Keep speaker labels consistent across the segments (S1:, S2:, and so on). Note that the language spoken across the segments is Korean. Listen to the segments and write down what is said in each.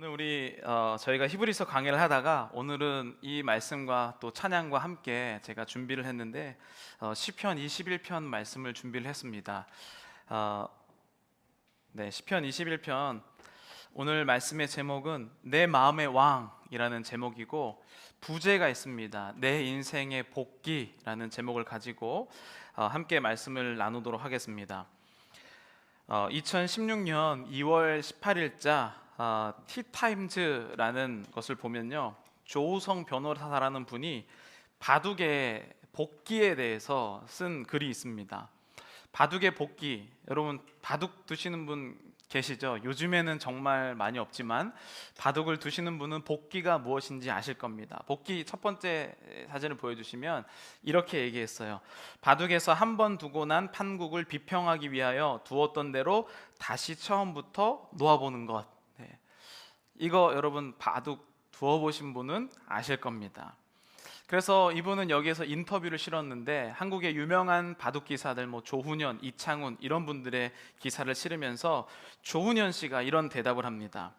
S1: 오늘 저희가 히브리서 강의를 하다가 오늘은 이 말씀과 또 찬양과 함께 제가 준비를 했는데 시편 21편 말씀을 준비를 했습니다. 어, 네, 시편 21편 오늘 말씀의 제목은 내 마음의 왕이라는 제목이고 부제가 있습니다. 내 인생의 복귀라는 제목을 가지고 함께 말씀을 나누도록 하겠습니다. 2016년 2월 18일자 티타임즈라는 것을 보면요, 조우성 변호사라는 분이 바둑의 복귀에 대해서 쓴 글이 있습니다. 바둑의 복귀, 여러분 바둑 두시는 분 계시죠? 요즘에는 정말 많이 없지만 바둑을 두시는 분은 복귀가 무엇인지 아실 겁니다. 복귀 첫 번째 사진을 보여주시면 이렇게 얘기했어요. 바둑에서 한 번 두고 난 판국을 비평하기 위하여 두었던 대로 다시 처음부터 놓아보는 것. 네. 이거 여러분 바둑 두어보신 분은 아실 겁니다. 그래서 이분은 여기에서 인터뷰를 실었는데 한국의 유명한 바둑 기사들 조훈현, 이창훈 이런 분들의 기사를 실으면서 조훈현 씨가 이런 대답을 합니다.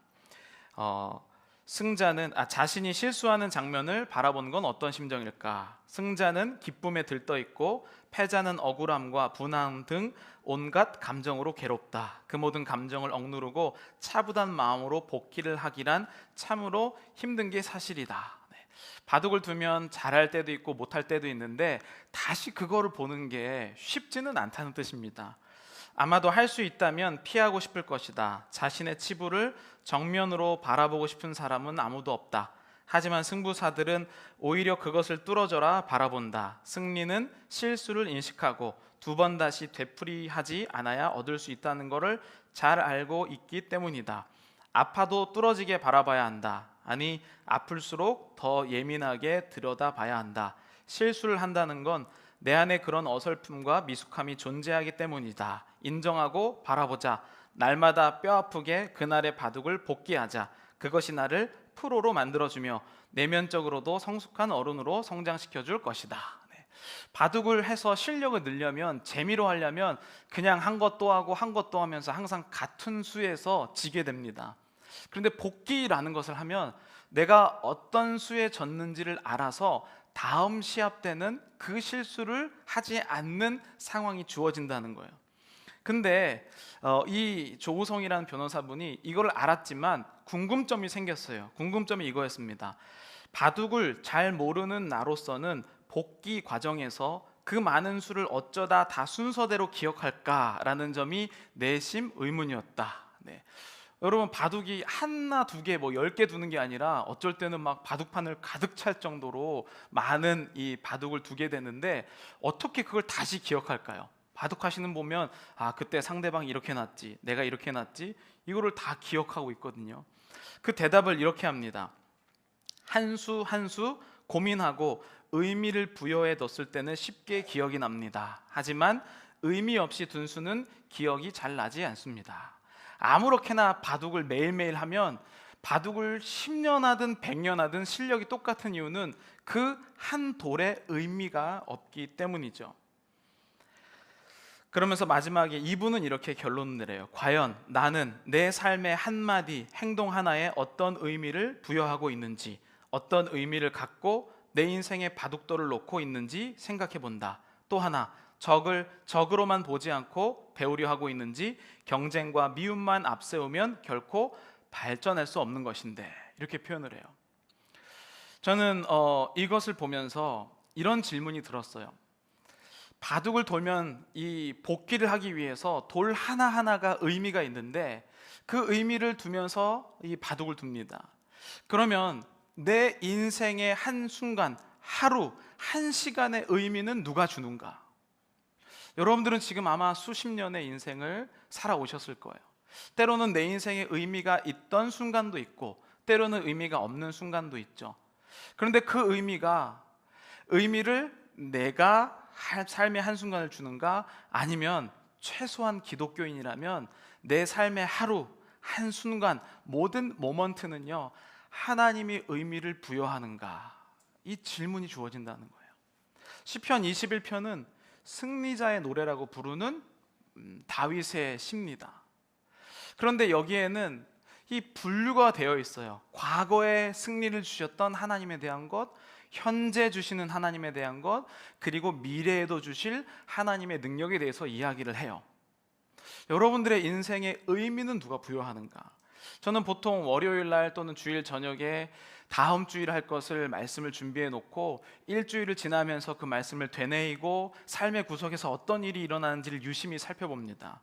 S1: 승자는 자신이 실수하는 장면을 바라보는 건 어떤 심정일까? 승자는 기쁨에 들떠 있고 패자는 억울함과 분함 등 온갖 감정으로 괴롭다. 그 모든 감정을 억누르고 차분한 마음으로 복귀를 하기란 참으로 힘든 게 사실이다. 바둑을 두면 잘할 때도 있고 못할 때도 있는데 다시 그거를 보는 게 쉽지는 않다는 뜻입니다. 아마도 할 수 있다면 피하고 싶을 것이다. 자신의 치부를 정면으로 바라보고 싶은 사람은 아무도 없다. 하지만 승부사들은 오히려 그것을 뚫어져라 바라본다. 승리는 실수를 인식하고 두 번 다시 되풀이하지 않아야 얻을 수 있다는 것을 잘 알고 있기 때문이다. 아파도 뚫어지게 바라봐야 한다. 아니, 아플수록 더 예민하게 들여다봐야 한다. 실수를 한다는 건 내 안에 그런 어설픔과 미숙함이 존재하기 때문이다. 인정하고 바라보자. 날마다 뼈아프게 그날의 바둑을 복귀하자. 그것이 나를 프로로 만들어주며 내면적으로도 성숙한 어른으로 성장시켜줄 것이다. 바둑을 해서 실력을 늘려면, 재미로 하려면 그냥 한 것도 하고 한 것도 하면서 항상 같은 수에서 지게 됩니다. 그런데 복귀라는 것을 하면 내가 어떤 수에 졌는지를 알아서 다음 시합 때는 그 실수를 하지 않는 상황이 주어진다는 거예요. 근데 이 조우성이라는 변호사분이 이걸 알았지만 궁금점이 생겼어요. 궁금점이 이거였습니다. 바둑을 잘 모르는 나로서는 복귀 과정에서 그 많은 수를 어쩌다 다 순서대로 기억할까라는 점이 내심 의문이었다. 네. 여러분 바둑이 하나 두 개 10개 두는 게 아니라 어쩔 때는 막 바둑판을 가득 찰 정도로 많은 이 바둑을 두게 되는데 어떻게 그걸 다시 기억할까요? 바둑하시는 보면 그때 상대방이 이렇게 놨지, 내가 이렇게 놨지, 이거를 다 기억하고 있거든요. 그 대답을 이렇게 합니다. 한 수 한 수 고민하고 의미를 부여해 뒀을 때는 쉽게 기억이 납니다. 하지만 의미 없이 둔 수는 기억이 잘 나지 않습니다. 아무렇게나 바둑을 매일매일 하면 바둑을 10년 하든 100년 하든 실력이 똑같은 이유는 그 한 돌에 의미가 없기 때문이죠. 그러면서 마지막에 이분은 이렇게 결론을 내려요. 과연 나는 내 삶의 한마디 행동 하나에 어떤 의미를 부여하고 있는지, 어떤 의미를 갖고 내 인생의 바둑돌을 놓고 있는지 생각해 본다. 또 하나, 적으로만 보지 않고 배우려 하고 있는지, 경쟁과 미움만 앞세우면 결코 발전할 수 없는 것인데, 이렇게 표현을 해요. 저는 이것을 보면서 이런 질문이 들었어요. 바둑을 돌면 이 복귀를 하기 위해서 돌 하나하나가 의미가 있는데 그 의미를 두면서 이 바둑을 둡니다. 그러면 내 인생의 한순간, 하루, 한 시간의 의미는 누가 주는가? 여러분들은 지금 아마 수십 년의 인생을 살아오셨을 거예요. 때로는 내 인생에 의미가 있던 순간도 있고 때로는 의미가 없는 순간도 있죠. 그런데 그 의미를 내가 삶의 한순간을 주는가? 아니면 최소한 기독교인이라면 내 삶의 하루, 한순간, 모든 모먼트는요 하나님이 의미를 부여하는가? 이 질문이 주어진다는 거예요. 시편 21편은 승리자의 노래라고 부르는 다윗의 시입니다. 그런데 여기에는 이 분류가 되어 있어요. 과거에 승리를 주셨던 하나님에 대한 것, 현재 주시는 하나님에 대한 것, 그리고 미래에도 주실 하나님의 능력에 대해서 이야기를 해요. 여러분들의 인생의 의미는 누가 부여하는가? 저는 보통 월요일 날 또는 주일 저녁에 다음 주일 할 것을 말씀을 준비해 놓고 일주일을 지나면서 그 말씀을 되뇌이고 삶의 구석에서 어떤 일이 일어나는지를 유심히 살펴봅니다.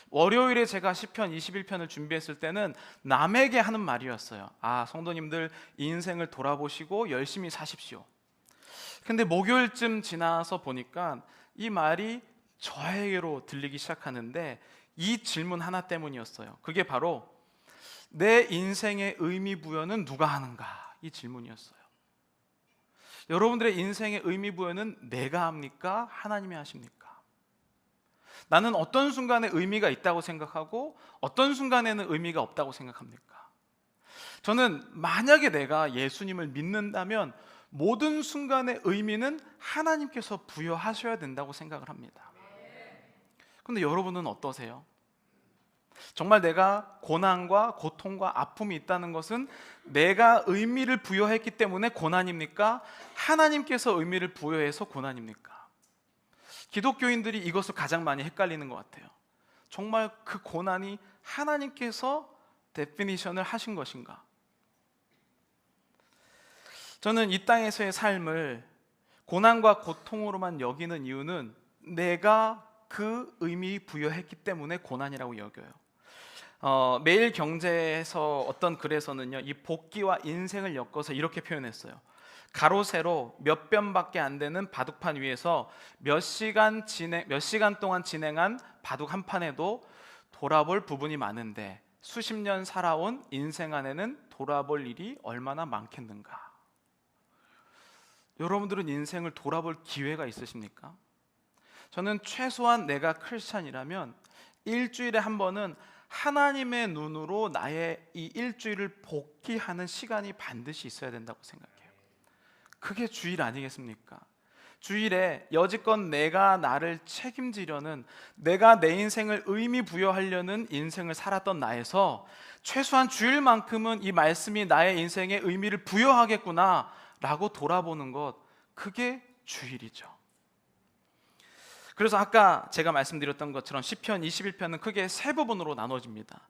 S1: 월요일에 제가 시편 21편을 준비했을 때는 남에게 하는 말이었어요. 성도님들 인생을 돌아보시고 열심히 사십시오. 근데 목요일쯤 지나서 보니까 이 말이 저에게로 들리기 시작하는데 이 질문 하나 때문이었어요. 그게 바로 내 인생의 의미 부여는 누가 하는가? 이 질문이었어요. 여러분들의 인생의 의미 부여는 내가 합니까? 하나님이 하십니까? 나는 어떤 순간에 의미가 있다고 생각하고 어떤 순간에는 의미가 없다고 생각합니까? 저는 만약에 내가 예수님을 믿는다면 모든 순간의 의미는 하나님께서 부여하셔야 된다고 생각을 합니다. 그런데 여러분은 어떠세요? 정말 내가 고난과 고통과 아픔이 있다는 것은 내가 의미를 부여했기 때문에 고난입니까? 하나님께서 의미를 부여해서 고난입니까? 기독교인들이 이것을 가장 많이 헷갈리는 것 같아요. 정말 그 고난이 하나님께서 데피니션을 하신 것인가? 저는 이 땅에서의 삶을 고난과 고통으로만 여기는 이유는 내가 그 의미 부여했기 때문에 고난이라고 여겨요. 매일 경제에서 어떤 글에서는요, 이 복기와 인생을 엮어서 이렇게 표현했어요. 가로 세로 몇 변밖에 안 되는 바둑판 위에서 몇 시간 동안 진행한 바둑 한 판에도 돌아볼 부분이 많은데 수십 년 살아온 인생 안에는 돌아볼 일이 얼마나 많겠는가? 여러분들은 인생을 돌아볼 기회가 있으십니까? 저는 최소한 내가 크리스찬이라면 일주일에 한 번은 하나님의 눈으로 나의 이 일주일을 복귀하는 시간이 반드시 있어야 된다고 생각해요. 그게 주일 아니겠습니까? 주일에 여지껏 내가 나를 책임지려는, 내가 내 인생을 의미 부여하려는 인생을 살았던 나에서 최소한 주일만큼은 이 말씀이 나의 인생에 의미를 부여하겠구나 라고 돌아보는 것, 그게 주일이죠. 그래서 아까 제가 말씀드렸던 것처럼 시편 21편은 크게 세 부분으로 나눠집니다.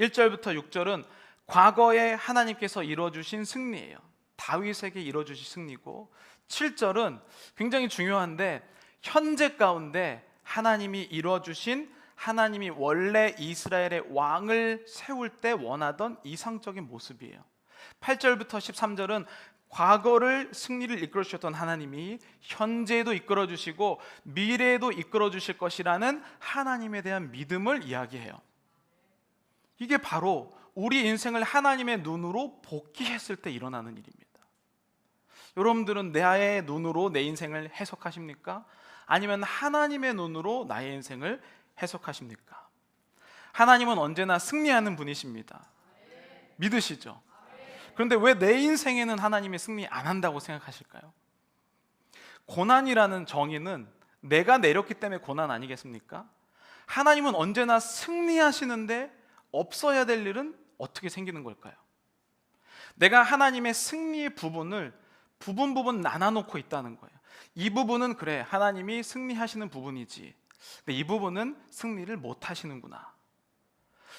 S1: 1절부터 6절은 과거에 하나님께서 이루어주신 승리예요. 다윗에게 이루어주신 승리고, 7절은 굉장히 중요한데 현재 가운데 하나님이 이루어주신, 하나님이 원래 이스라엘의 왕을 세울 때 원하던 이상적인 모습이에요. 8절부터 13절은 과거를 승리를 이끌어 주셨던 하나님이 현재에도 이끌어 주시고 미래에도 이끌어 주실 것이라는 하나님에 대한 믿음을 이야기해요. 이게 바로 우리 인생을 하나님의 눈으로 복귀했을 때 일어나는 일입니다. 여러분들은 나의 눈으로 내 인생을 해석하십니까? 아니면 하나님의 눈으로 나의 인생을 해석하십니까? 하나님은 언제나 승리하는 분이십니다. 믿으시죠? 그런데 왜 내 인생에는 하나님이 승리 안 한다고 생각하실까요? 고난이라는 정의는 내가 내렸기 때문에 고난 아니겠습니까? 하나님은 언제나 승리하시는데 없어야 될 일은 어떻게 생기는 걸까요? 내가 하나님의 승리의 부분을 부분 나눠놓고 있다는 거예요. 이 부분은 그래, 하나님이 승리하시는 부분이지, 근데 이 부분은 승리를 못 하시는구나.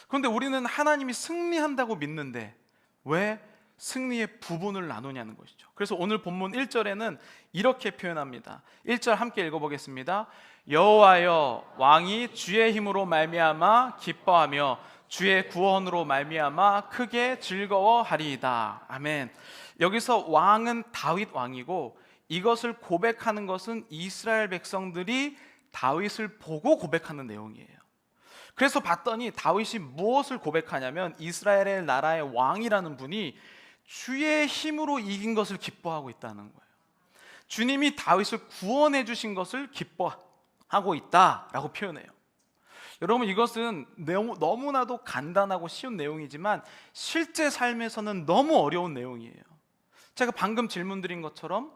S1: 그런데 우리는 하나님이 승리한다고 믿는데 왜 승리의 부분을 나누냐는 것이죠. 그래서 오늘 본문 1절에는 이렇게 표현합니다. 1절 함께 읽어보겠습니다. 여호와여, 왕이 주의 힘으로 말미암아 기뻐하며 주의 구원으로 말미암아 크게 즐거워하리이다. 아멘. 여기서 왕은 다윗 왕이고, 이것을 고백하는 것은 이스라엘 백성들이 다윗을 보고 고백하는 내용이에요. 그래서 봤더니 다윗이 무엇을 고백하냐면 이스라엘의 나라의 왕이라는 분이 주의 힘으로 이긴 것을 기뻐하고 있다는 거예요. 주님이 다윗을 구원해 주신 것을 기뻐하고 있다라고 표현해요. 여러분, 이것은 너무나도 간단하고 쉬운 내용이지만 실제 삶에서는 너무 어려운 내용이에요. 제가 방금 질문드린 것처럼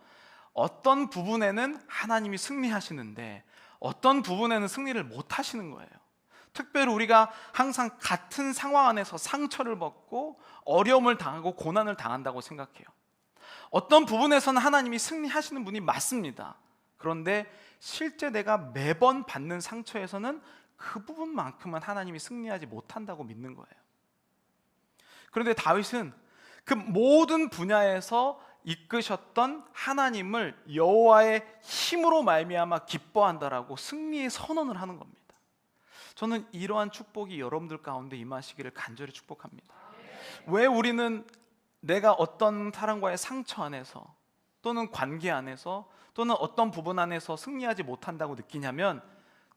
S1: 어떤 부분에는 하나님이 승리하시는데 어떤 부분에는 승리를 못 하시는 거예요. 특별히 우리가 항상 같은 상황 안에서 상처를 받고 어려움을 당하고 고난을 당한다고 생각해요. 어떤 부분에서는 하나님이 승리하시는 분이 맞습니다. 그런데 실제 내가 매번 받는 상처에서는 그 부분만큼은 하나님이 승리하지 못한다고 믿는 거예요. 그런데 다윗은 그 모든 분야에서 이끄셨던 하나님을 여호와의 힘으로 말미암아 기뻐한다라고 승리의 선언을 하는 겁니다. 저는 이러한 축복이 여러분들 가운데 임하시기를 간절히 축복합니다. 왜 우리는 내가 어떤 사람과의 상처 안에서 또는 관계 안에서 또는 어떤 부분 안에서 승리하지 못한다고 느끼냐면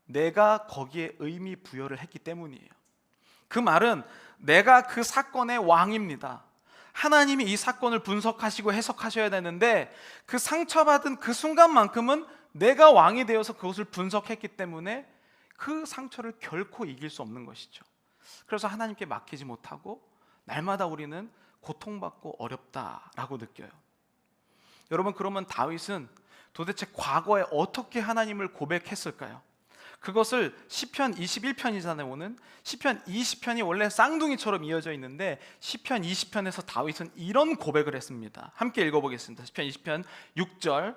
S1: 내가 거기에 의미 부여를 했기 때문이에요. 그 말은 내가 그 사건의 왕입니다. 하나님이 이 사건을 분석하시고 해석하셔야 되는데 그 상처받은 그 순간만큼은 내가 왕이 되어서 그것을 분석했기 때문에 그 상처를 결코 이길 수 없는 것이죠. 그래서 하나님께 맡기지 못하고 날마다 우리는 고통받고 어렵다라고 느껴요. 여러분, 그러면 다윗은 도대체 과거에 어떻게 하나님을 고백했을까요? 그것을 시편 21편이잖아요. 오는 시편 20편이 원래 쌍둥이처럼 이어져 있는데 시편 20편에서 다윗은 이런 고백을 했습니다. 함께 읽어보겠습니다. 시편 20편 6절,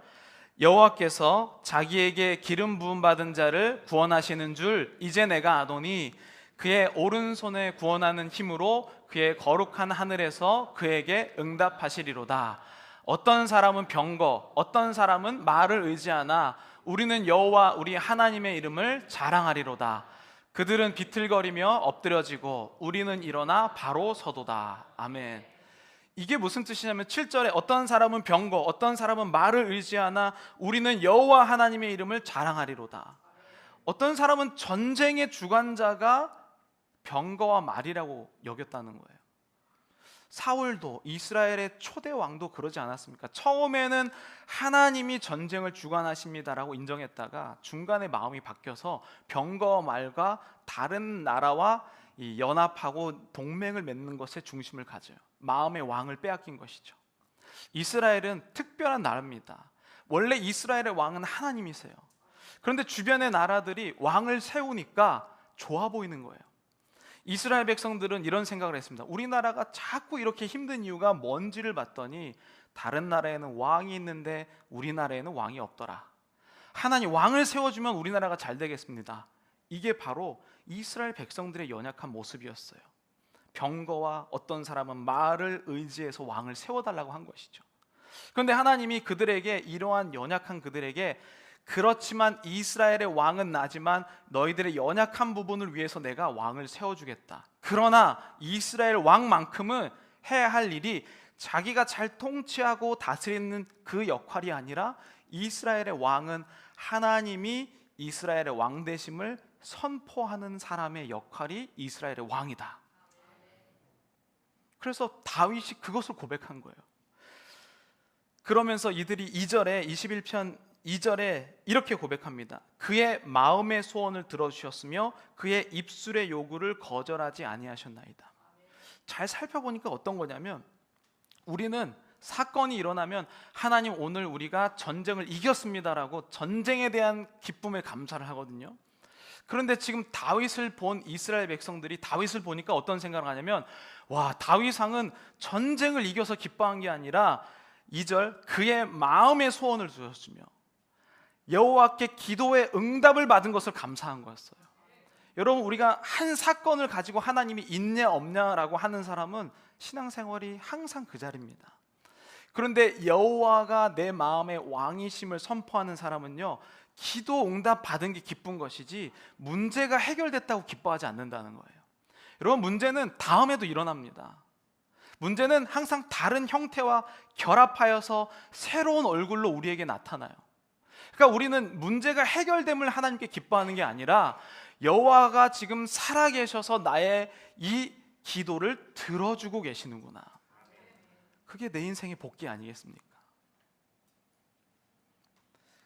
S1: 여호와께서 자기에게 기름 부음 받은 자를 구원하시는 줄 이제 내가 아노니 그의 오른손에 구원하는 힘으로 그의 거룩한 하늘에서 그에게 응답하시리로다. 어떤 사람은 병거, 어떤 사람은 말을 의지하나 우리는 여호와 우리 하나님의 이름을 자랑하리로다. 그들은 비틀거리며 엎드려지고 우리는 일어나 바로 서도다. 아멘. 이게 무슨 뜻이냐면 7절에 어떤 사람은 병거, 어떤 사람은 말을 의지하나 우리는 여호와 하나님의 이름을 자랑하리로다. 어떤 사람은 전쟁의 주관자가 병거와 말이라고 여겼다는 거예요. 사울도 이스라엘의 초대 왕도 그러지 않았습니까? 처음에는 하나님이 전쟁을 주관하십니다라고 인정했다가 중간에 마음이 바뀌어서 병거와 말과 다른 나라와 연합하고 동맹을 맺는 것에 중심을 가져요. 마음의 왕을 빼앗긴 것이죠. 이스라엘은 특별한 나라입니다. 원래 이스라엘의 왕은 하나님이세요. 그런데 주변의 나라들이 왕을 세우니까 좋아 보이는 거예요. 이스라엘 백성들은 이런 생각을 했습니다. 우리나라가 자꾸 이렇게 힘든 이유가 뭔지를 봤더니 다른 나라에는 왕이 있는데 우리나라에는 왕이 없더라. 하나님 왕을 세워주면 우리나라가 잘 되겠습니다. 이게 바로 이스라엘 백성들의 연약한 모습이었어요. 병거와 어떤 사람은 말을 의지해서 왕을 세워달라고 한 것이죠. 그런데 하나님이 그들에게, 이러한 연약한 그들에게, 그렇지만 이스라엘의 왕은 나지만 너희들의 연약한 부분을 위해서 내가 왕을 세워주겠다. 그러나 이스라엘 왕만큼은 해야 할 일이 자기가 잘 통치하고 다스리는 그 역할이 아니라 이스라엘의 왕은 하나님이 이스라엘의 왕 되심을 선포하는 사람의 역할이 이스라엘의 왕이다. 그래서 다윗이 그것을 고백한 거예요. 그러면서 이들이 2절에 21편 2절에 이렇게 고백합니다. 그의 마음의 소원을 들어주셨으며 그의 입술의 요구를 거절하지 아니하셨나이다. 잘 살펴보니까 어떤 거냐면 우리는 사건이 일어나면 하나님 오늘 우리가 전쟁을 이겼습니다라고 전쟁에 대한 기쁨에 감사를 하거든요. 그런데 지금 다윗을 본 이스라엘 백성들이 다윗을 보니까 어떤 생각을 하냐면 와, 다윗 왕은 전쟁을 이겨서 기뻐한 게 아니라 2절 그의 마음의 소원을 주셨으며 여호와께 기도의 응답을 받은 것을 감사한 거였어요. 여러분, 우리가 한 사건을 가지고 하나님이 있냐 없냐라고 하는 사람은 신앙생활이 항상 그 자리입니다. 그런데 여호와가 내 마음의 왕이심을 선포하는 사람은요, 기도 응답 받은 게 기쁜 것이지 문제가 해결됐다고 기뻐하지 않는다는 거예요. 여러분, 문제는 다음에도 일어납니다. 문제는 항상 다른 형태와 결합하여서 새로운 얼굴로 우리에게 나타나요. 그러니까 우리는 문제가 해결됨을 하나님께 기뻐하는 게 아니라 여호와가 지금 살아계셔서 나의 이 기도를 들어주고 계시는구나. 그게 내 인생의 복기 아니겠습니까?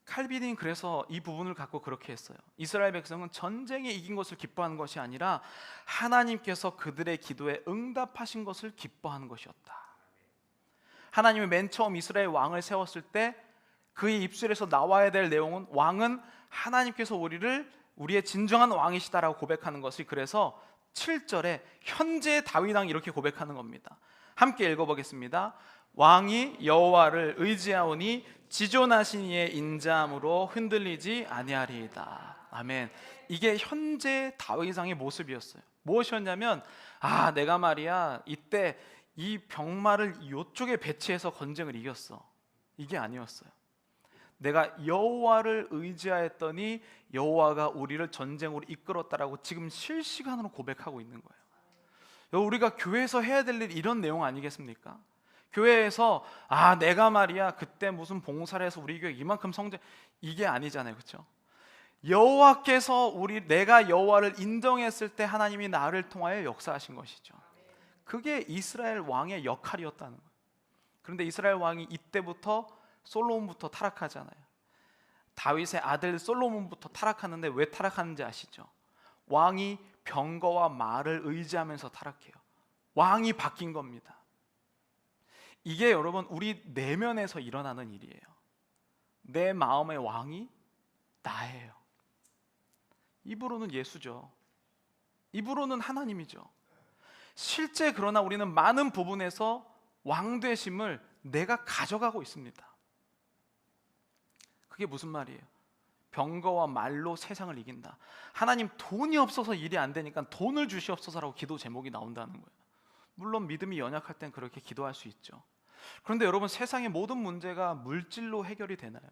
S1: 칼빈이 그래서 이 부분을 갖고 그렇게 했어요. 이스라엘 백성은 전쟁에 이긴 것을 기뻐하는 것이 아니라 하나님께서 그들의 기도에 응답하신 것을 기뻐하는 것이었다. 하나님이 맨 처음 이스라엘 왕을 세웠을 때 그의 입술에서 나와야 될 내용은 왕은 하나님께서 우리를 우리의 진정한 왕이시다라고 고백하는 것이, 그래서 7절에 현재 다윗 왕이 이렇게 고백하는 겁니다. 함께 읽어보겠습니다. 왕이 여호와를 의지하오니 지존하신 이의 인자함으로 흔들리지 아니하리이다. 아멘. 이게 현재 다윗 왕의 모습이었어요. 무엇이었냐면, 내가 말이야 이때 이 병마를 이쪽에 배치해서 전쟁을 이겼어, 이게 아니었어요. 내가 여호와를 의지하였더니 여호와가 우리를 전쟁으로 이끌었다라고 지금 실시간으로 고백하고 있는 거예요. 우리가 교회에서 해야 될 일, 이런 내용 아니겠습니까? 교회에서 내가 말이야 그때 무슨 봉사를 해서 우리 교회 이만큼 성장, 이게 아니잖아요, 그렇죠? 여호와께서 내가 여호와를 인정했을 때 하나님이 나를 통하여 역사하신 것이죠. 그게 이스라엘 왕의 역할이었다는 거예요. 그런데 이스라엘 왕이 이때부터 솔로몬부터 타락하잖아요. 다윗의 아들 솔로몬부터 타락하는데 왜 타락하는지 아시죠? 왕이 병거와 말을 의지하면서 타락해요. 왕이 바뀐 겁니다. 이게 여러분 우리 내면에서 일어나는 일이에요. 내 마음의 왕이 나예요. 입으로는 예수죠. 입으로는 하나님이죠. 실제 그러나 우리는 많은 부분에서 왕되심을 내가 가져가고 있습니다. 그게 무슨 말이에요? 병거와 말로 세상을 이긴다. 하나님, 돈이 없어서 일이 안 되니까 돈을 주시옵소서라고 기도 제목이 나온다는 거예요. 물론 믿음이 연약할 땐 그렇게 기도할 수 있죠. 그런데 여러분, 세상의 모든 문제가 물질로 해결이 되나요?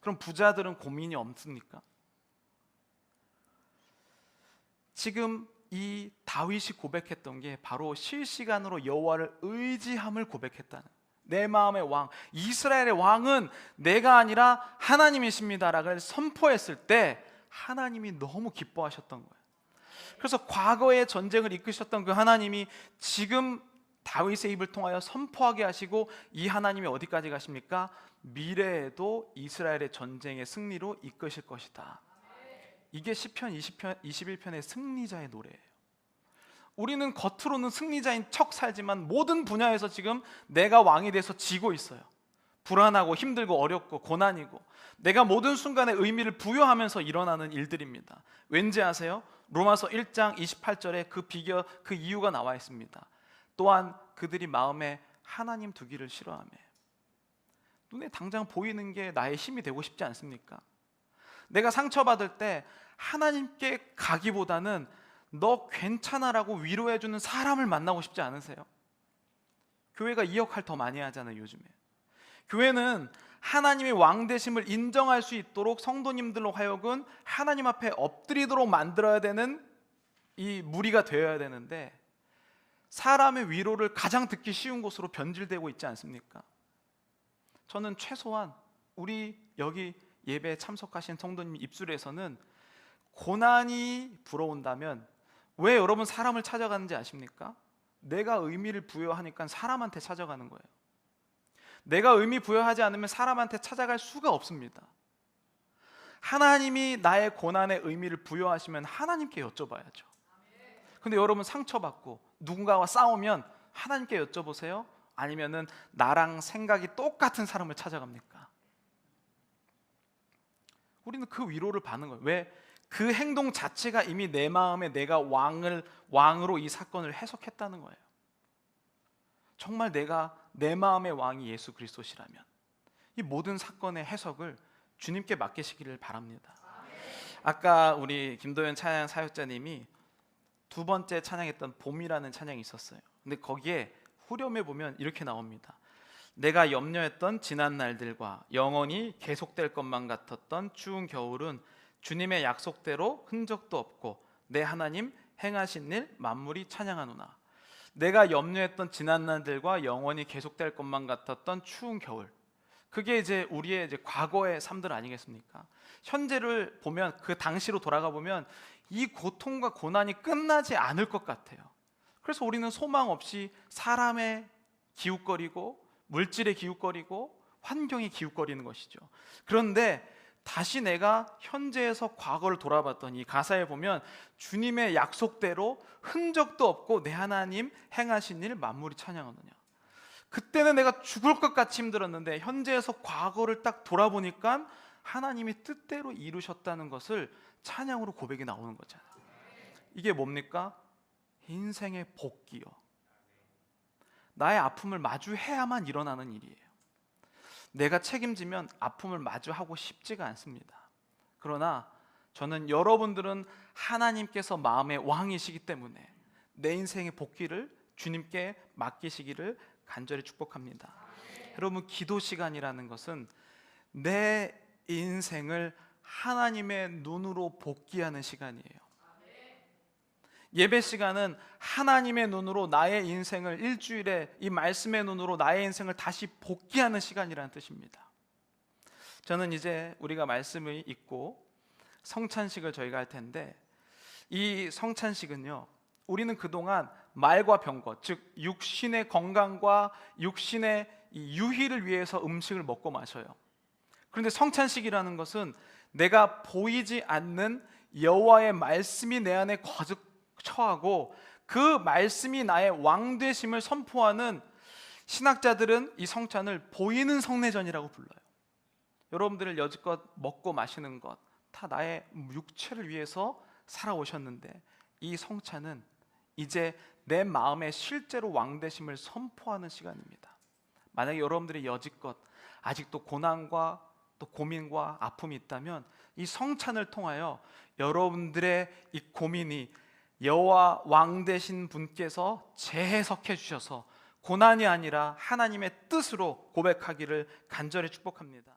S1: 그럼 부자들은 고민이 없습니까? 지금 이 다윗이 고백했던 게 바로 실시간으로 여호와를 의지함을 고백했다는, 내 마음의 왕, 이스라엘의 왕은 내가 아니라 하나님이십니다라고 선포했을 때 하나님이 너무 기뻐하셨던 거예요. 그래서 과거의 전쟁을 이끄셨던 그 하나님이 지금 다윗의 입을 통하여 선포하게 하시고, 이 하나님이 어디까지 가십니까? 미래에도 이스라엘의 전쟁의 승리로 이끄실 것이다. 이게 시편 21편의 승리자의 노래예요. 우리는 겉으로는 승리자인 척 살지만 모든 분야에서 지금 내가 왕이 돼서 지고 있어요. 불안하고 힘들고 어렵고 고난이고, 내가 모든 순간에 의미를 부여하면서 일어나는 일들입니다. 왠지 아세요? 로마서 1장 28절에 그 이유가 나와 있습니다. 또한 그들이 마음에 하나님 두기를 싫어하며. 눈에 당장 보이는 게 나의 힘이 되고 싶지 않습니까? 내가 상처받을 때 하나님께 가기보다는 너 괜찮아라고 위로해주는 사람을 만나고 싶지 않으세요? 교회가 이 역할 더 많이 하잖아요, 요즘에. 교회는 하나님의 왕되심을 인정할 수 있도록 성도님들로 하여금 하나님 앞에 엎드리도록 만들어야 되는 이 무리가 되어야 되는데, 사람의 위로를 가장 듣기 쉬운 곳으로 변질되고 있지 않습니까? 저는 최소한 우리 여기 예배에 참석하신 성도님 입술에서는 고난이 불어온다면 왜 여러분 사람을 찾아가는지 아십니까? 내가 의미를 부여하니까 사람한테 찾아가는 거예요. 내가 의미 부여하지 않으면 사람한테 찾아갈 수가 없습니다. 하나님이 나의 고난에 의미를 부여하시면 하나님께 여쭤봐야죠. 근데 여러분, 상처받고 누군가와 싸우면 하나님께 여쭤보세요? 아니면은 나랑 생각이 똑같은 사람을 찾아갑니까? 우리는 그 위로를 받는 거예요. 왜? 그 행동 자체가 이미 내 마음에 내가 왕으로 이 사건을 해석했다는 거예요. 정말 내가 내 마음의 왕이 예수 그리스도시라면 이 모든 사건의 해석을 주님께 맡기시기를 바랍니다. 아까 우리 김도현 찬양 사역자님이 두 번째 찬양했던 봄이라는 찬양이 있었어요. 근데 거기에 후렴에 보면 이렇게 나옵니다. 내가 염려했던 지난 날들과 영원히 계속될 것만 같았던 추운 겨울은 주님의 약속대로 흔적도 없고 내 하나님 행하신 일 만물이 찬양하노나. 내가 염려했던 지난 날들과 영원히 계속될 것만 같았던 추운 겨울, 그게 이제 우리의 이제 과거의 삶들 아니겠습니까? 현재를 보면, 그 당시로 돌아가 보면 이 고통과 고난이 끝나지 않을 것 같아요. 그래서 우리는 소망 없이 사람의 기웃거리고 물질에 기웃거리고 환경에 기웃거리는 것이죠. 그런데 다시 내가 현재에서 과거를 돌아봤더니 가사에 보면 주님의 약속대로 흔적도 없고 내 하나님 행하신 일 만물이 찬양하느냐. 그때는 내가 죽을 것 같이 힘들었는데 현재에서 과거를 딱 돌아보니까 하나님이 뜻대로 이루셨다는 것을 찬양으로 고백이 나오는 거잖아요. 이게 뭡니까? 인생의 복기요. 나의 아픔을 마주해야만 일어나는 일이에요. 내가 책임지면 아픔을 마주하고 싶지가 않습니다. 그러나 저는 여러분들은 하나님께서 마음의 왕이시기 때문에 내 인생의 복기를 주님께 맡기시기를 간절히 축복합니다. 여러분, 기도 시간이라는 것은 내 인생을 하나님의 눈으로 복기하는 시간이에요. 예배 시간은 하나님의 눈으로 나의 인생을, 일주일에 이 말씀의 눈으로 나의 인생을 다시 복기하는 시간이라는 뜻입니다. 저는 이제 우리가 말씀을 읽고 성찬식을 저희가 할 텐데, 이 성찬식은요, 우리는 그동안 말과 병거, 즉 육신의 건강과 육신의 이 유희를 위해서 음식을 먹고 마셔요. 그런데 성찬식이라는 것은 내가 보이지 않는 여호와의 말씀이 내 안에 거듭 처하고 그 말씀이 나의 왕되심을 선포하는, 신학자들은 이 성찬을 보이는 성례전이라고 불러요. 여러분들을 여지껏 먹고 마시는 것 다 나의 육체를 위해서 살아오셨는데, 이 성찬은 이제 내 마음에 실제로 왕되심을 선포하는 시간입니다. 만약에 여러분들이 여지껏 아직도 고난과 또 고민과 아픔이 있다면 이 성찬을 통하여 여러분들의 이 고민이 여호와 왕 되신 분께서 재해석해 주셔서 고난이 아니라 하나님의 뜻으로 고백하기를 간절히 축복합니다.